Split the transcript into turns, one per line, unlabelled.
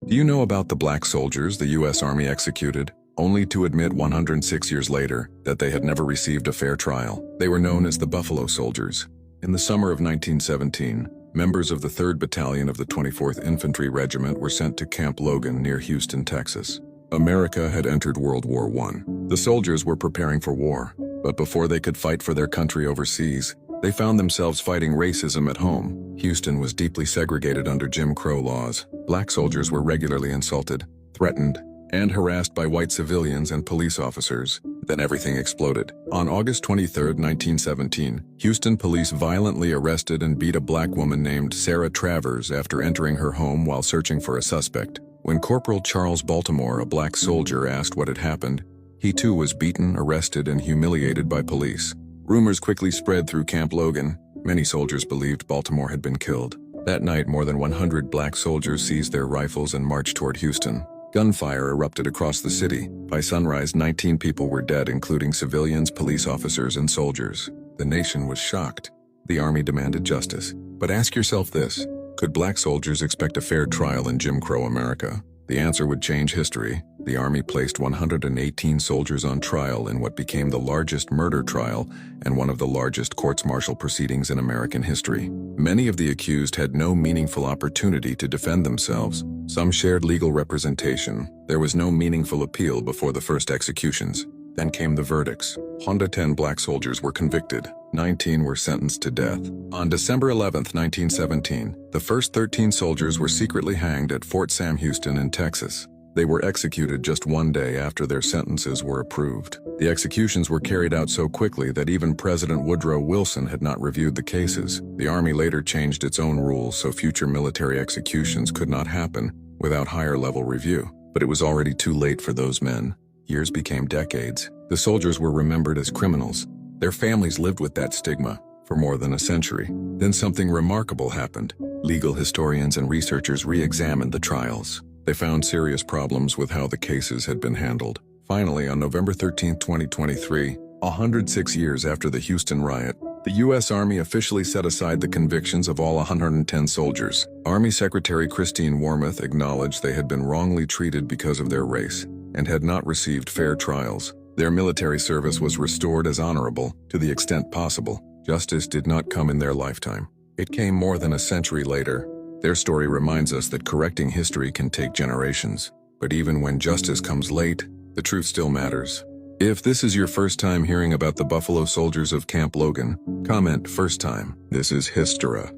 Do you know about the black soldiers the U.S. Army executed, only to admit 106 years later that they had never received a fair trial? They were known as the Buffalo Soldiers. In the summer of 1917, members of the 3rd Battalion of the 24th Infantry Regiment were sent to Camp Logan near Houston, Texas. America had entered World War I. The soldiers were preparing for war, but before they could fight for their country overseas, they found themselves fighting racism at home. Houston was deeply segregated under Jim Crow laws. Black soldiers were regularly insulted, threatened, and harassed by white civilians and police officers. Then everything exploded. On August 23, 1917, Houston police violently arrested and beat a black woman named Sarah Travers after entering her home while searching for a suspect. When Corporal Charles Baltimore, a black soldier, asked what had happened, he too was beaten, arrested, and humiliated by police. Rumors quickly spread through Camp Logan. Many soldiers believed Baltimore had been killed. That night, more than 100 black soldiers seized their rifles and marched toward Houston. Gunfire erupted across the city. By sunrise, 19 people were dead, including civilians, police officers, and soldiers. The nation was shocked. The Army demanded justice. But ask yourself this: could black soldiers expect a fair trial in Jim Crow America? The answer would change history. The Army placed 118 soldiers on trial in what became the largest murder trial and one of the largest courts-martial proceedings in American history. Many of the accused had no meaningful opportunity to defend themselves. Some shared legal representation. There was no meaningful appeal before the first executions. Then came the verdicts. 110 black soldiers were convicted. 19 were sentenced to death. On December 11, 1917, the first 13 soldiers were secretly hanged at Fort Sam Houston in Texas. They were executed just one day after their sentences were approved. The executions were carried out so quickly that even President Woodrow Wilson had not reviewed the cases. The Army later changed its own rules so future military executions could not happen without higher-level review. But it was already too late for those men. Years became decades. The soldiers were remembered as criminals. Their families lived with that stigma for more than a century. Then something remarkable happened. Legal historians and researchers re-examined the trials. They found serious problems with how the cases had been handled. Finally, on November 13, 2023, 106 years after the Houston riot, the U.S. Army officially set aside the convictions of all 110 soldiers. Army Secretary Christine Wormuth acknowledged they had been wrongly treated because of their race and had not received fair trials. Their military service was restored as honorable to the extent possible. Justice did not come in their lifetime. It came more than a century later. Their story reminds us that correcting history can take generations. But even when justice comes late, the truth still matters. If this is your first time hearing about the Buffalo Soldiers of Camp Logan, comment "first time." This is Histora.